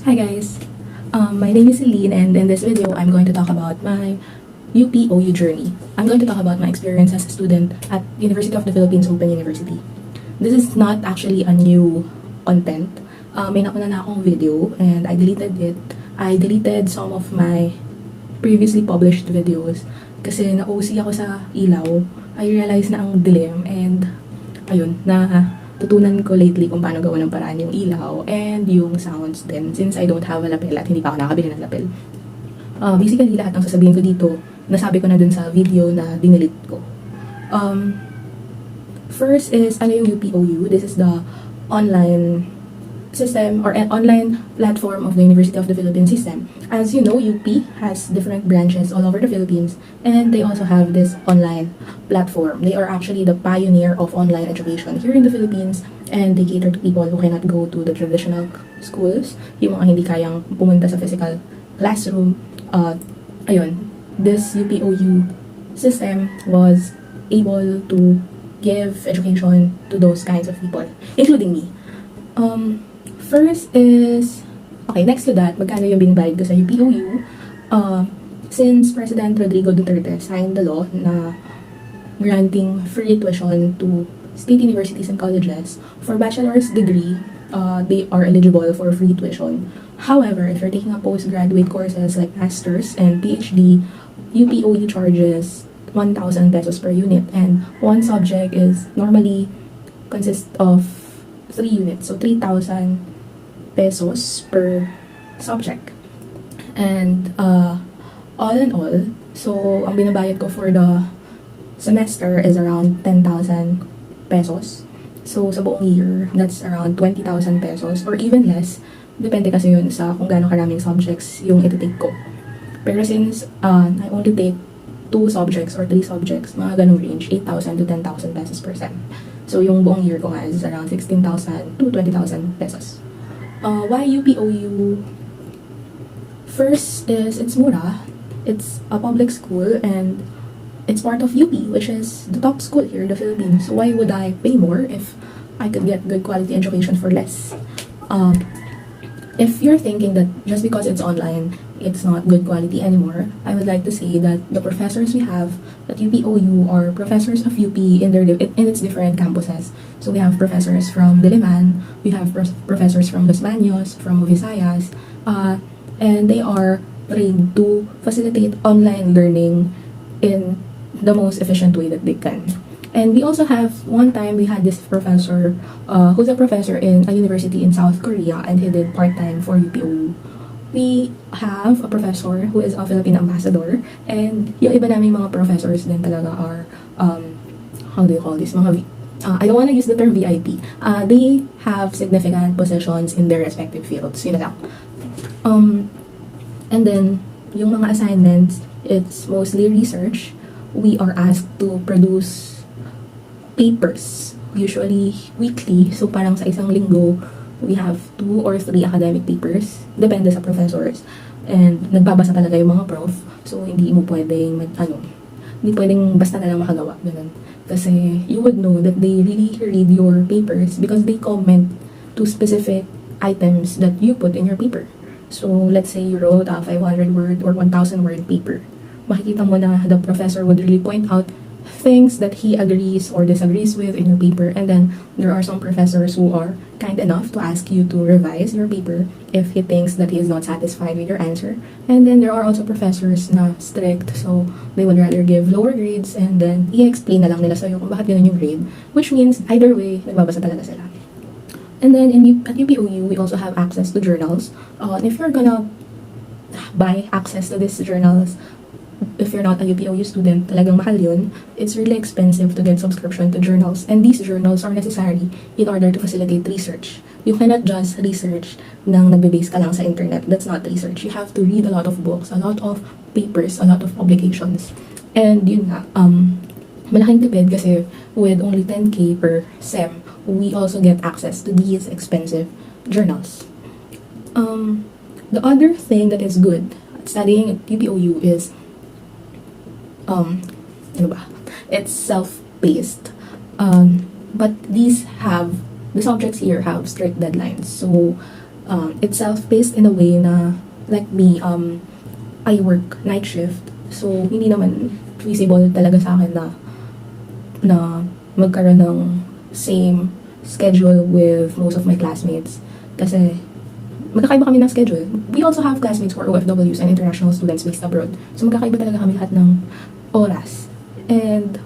Hi guys, my name is Celine, and in this video I'm going to talk about my UPOU journey. I'm going to talk about my experience as a student at University of the Philippines Open University. This is not actually a new content. May nauna na akong video and I deleted it. I deleted some of my previously published videos kasi na-OC ako sa ilaw. I realized na ang dilim and ayun, tutunan ko lately kung paano gawa ng paraan yung ilaw and yung sounds din since I don't have a lapel at hindi pa ako nakabili ng lapel. Basically, lahat ng sasabihin ko dito, nasabi ko na dun sa video na dinelete ko. First is, ano yung UPOU? This is the online system or an online platform of the University of the Philippines system. As you know, UP has different branches all over the Philippines and they also have this online platform. They are actually the pioneer of online education here in the Philippines and they cater to people who cannot go to the traditional schools, yung mga hindi kayang pumunta sa physical classroom. This UPOU system was able to give education to those kinds of people, including me. First is, okay, next to that, magkano yung binibayad ko sa UPOU? Since President Rodrigo Duterte signed the law na granting free tuition to state universities and colleges, for bachelor's degree, they are eligible for free tuition. However, if you're taking a postgraduate courses like master's and PhD, UPOU charges 1,000 pesos per unit, and one subject is normally consists of 3 units, so 3,000 pesos per subject. And all in all, so ang binabayad ko for the semester is around 10,000 pesos. So sa buong year, that's around 20,000 pesos or even less. Depende kasi yun sa kung gaano karaming subjects yung iti-take ko. Pero since I only take 2 subjects or 3 subjects, mga ganong range, 8,000 to 10,000 pesos per sem. So yung buong year ko nga is around 16,000 to 20,000 pesos. Why UPOU? First is it's mura. It's a public school and it's part of UP, which is the top school here in the Philippines. So why would I pay more if I could get good quality education for less? If you're thinking that just because it's online, it's not good quality anymore, I would like to say that the professors we have at UPOU are professors of UP in its different campuses. So we have professors from Diliman, we have professors from Los Baños, from Visayas, and they are trained to facilitate online learning in the most efficient way that they can. And we also have, one time we had this professor who's a professor in a university in South Korea and he did part-time for UPOU. We have a professor who is a Philippine ambassador and yung iba naming mga professors din talaga are, how do you call this, I don't want to use the term VIP. They have significant positions in their respective fields. Yun na lang. And then, yung mga assignments, it's mostly research. We are asked to produce papers, usually weekly. So parang sa isang linggo, we have 2 or 3 academic papers. Depende sa professors. And nagbabasa talaga yung mga prof. So hindi mo pwedeng, hindi pwedeng basta na lang makagawa. Ganun. Kasi you would know that they really read your papers because they comment to specific items that you put in your paper. So let's say you wrote a 500 word or 1,000 word paper. Makikita mo na the professor would really point out things that he agrees or disagrees with in your paper, and then there are some professors who are kind enough to ask you to revise your paper if he thinks that he is not satisfied with your answer. And then there are also professors na strict, so they would rather give lower grades and then i-explain na lang nila sa'yo kung bakit ganun yung grade, which means either way, nagbabasa talaga sila. And then at UPOU, we also have access to journals. If you're gonna buy access to these journals, if you're not a UPOU student, talagang mahal yun. It's really expensive to get subscription to journals. And these journals are necessary in order to facilitate research. You cannot just research nang nagbe-base ka lang sa internet. That's not research. You have to read a lot of books, a lot of papers, a lot of publications. And yun nga, malaking tipid kasi with only 10K per sem, we also get access to these expensive journals. The other thing that is good at studying at UPOU is it's self-paced. But the subjects here have strict deadlines. So It's self-paced in a way na, like me, I work night shift. So, hindi naman feasible talaga sa akin na magkaroon ng same schedule with most of my classmates. Kasi, magkakaiba kami ng schedule. We also have classmates who are OFWs and international students based abroad. So, magkakaiba talaga kami lahat ng oras. And,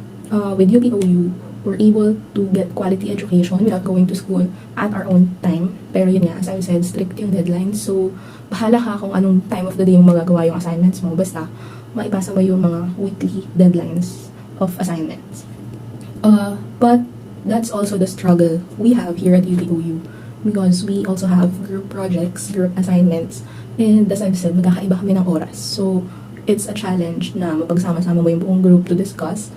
with UPOU, we're able to get quality education without going to school at our own time. Pero yun nga, as I said, strict yung deadlines. So, bahala ka kung anong time of the day mo magagawa yung assignments mo. Basta, maipasa mo yung mga weekly deadlines of assignments. But, that's also the struggle we have here at UPOU. Because we also have group projects, group assignments. And as I've said, magkakaiba kami ng oras. So, it's a challenge na mapagsama-sama mo yung buong group to discuss.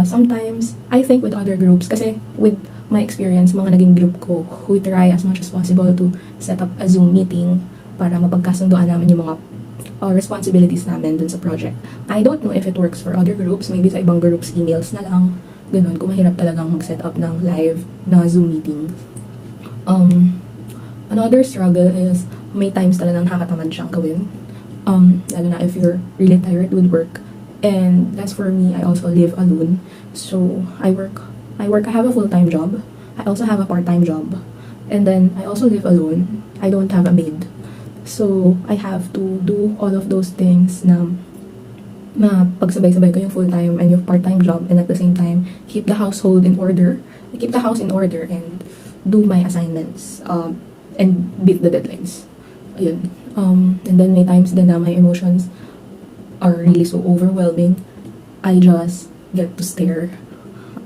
Sometimes, I think with other groups, kasi with my experience, mga naging group ko, we try as much as possible to set up a Zoom meeting para mapagkasunduan namin yung mga responsibilities namin dun sa project. I don't know if it works for other groups, maybe sa ibang groups, emails na lang, ganun, kung mahirap talagang mag-set up ng live na Zoom meeting. Another struggle is, may times talagang nakakatamad siyang gawin. Lalo na if you're really tired with work. And that's for me, I also live alone. So, I have a full-time job. I also have a part-time job. And then, I also live alone. I don't have a maid. So, I have to do all of those things na pagsabay-sabay ko yung full-time and yung part-time job, and at the same time, keep the household in order. Keep the house in order and do my assignments and beat the deadlines. Ayun. And then, may times din na my emotions are really so overwhelming. I just get to stare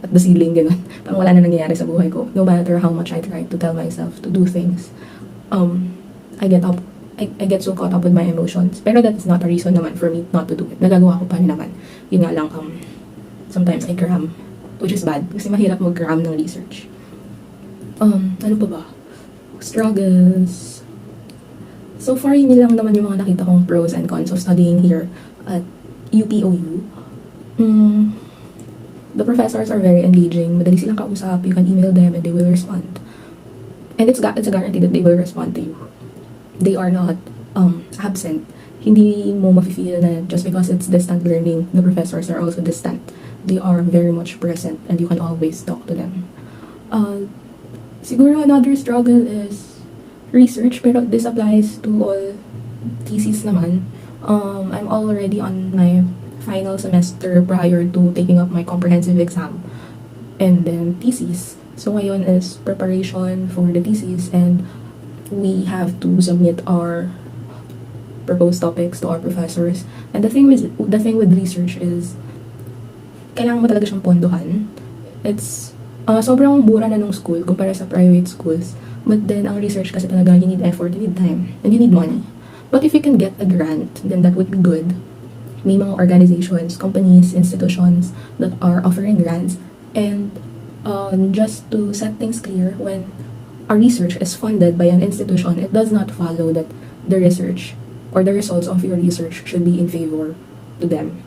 at the ceiling, gano'n. Parang wala na nangyayari sa buhay ko. No matter how much I try to tell myself to do things. I get so caught up with my emotions. Pero that is not a reason naman for me not to do it. Nagagawa ko pa rin naman. Yun nga lang, sometimes I cram, which is bad. Kasi mahirap mag-cram ng research. Ano pa ba? Struggles. So far, yun lang naman yung mga nakita kong pros and cons of studying here at UPOU. The professors are very engaging. Madali silang kausap. You can email them and they will respond. And it's a guarantee that they will respond to you. They are not absent. Hindi mo mafe-feel na just because it's distant learning, the professors are also distant. They are very much present and you can always talk to them. Siguro another struggle is research, pero this applies to all theses naman. I'm already on my final semester prior to taking up my comprehensive exam and then thesis. So ngayon is preparation for the thesis and we have to submit our proposed topics to our professors. And the thing with research is kailangan mo talaga siyang pondohan. It's sobrang mura na nung school kumpara sa private schools. But then ang research kasi talaga, you need effort, you need time, and you need money. But if you can get a grant, then that would be good. May mga organizations, companies, institutions that are offering grants. And just to set things clear, when a research is funded by an institution, it does not follow that the research or the results of your research should be in favor to them.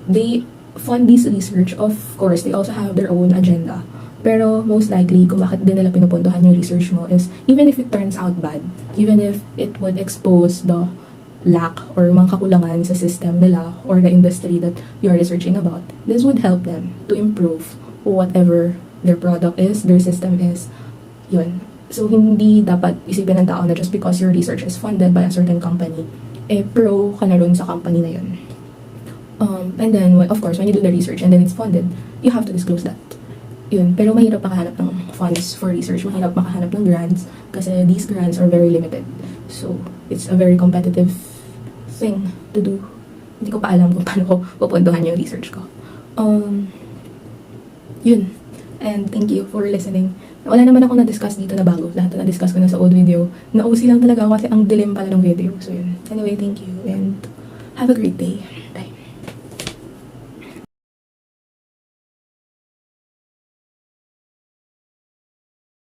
They fund this research, of course, they also have their own agenda. Pero most likely, kung bakit din nila pinupuntuhan yung research mo is, even if it turns out bad, even if it would expose the lack or mga kakulangan sa system nila or the industry that you're researching about, this would help them to improve whatever their product is, their system is. Yun. So, hindi dapat isipin ng tao na just because your research is funded by a certain company, pro ka na rin sa company na yun. And then, of course, when you do the research and then it's funded, you have to disclose that. Yun. Pero mahirap makahanap ng funds for research. Mahirap makahanap ng grants kasi these grants are very limited. So, it's a very competitive thing to do. Hindi ko pa alam kung paano ko pupuntuhan yung research ko. Yun. And thank you for listening. Wala naman ako na-discuss dito na bago. Lahat na na-discuss ko na sa old video. Na-OC lang talaga ako kasi ang dilim pala ng video. So, yun. Anyway, thank you and have a great day. Bye.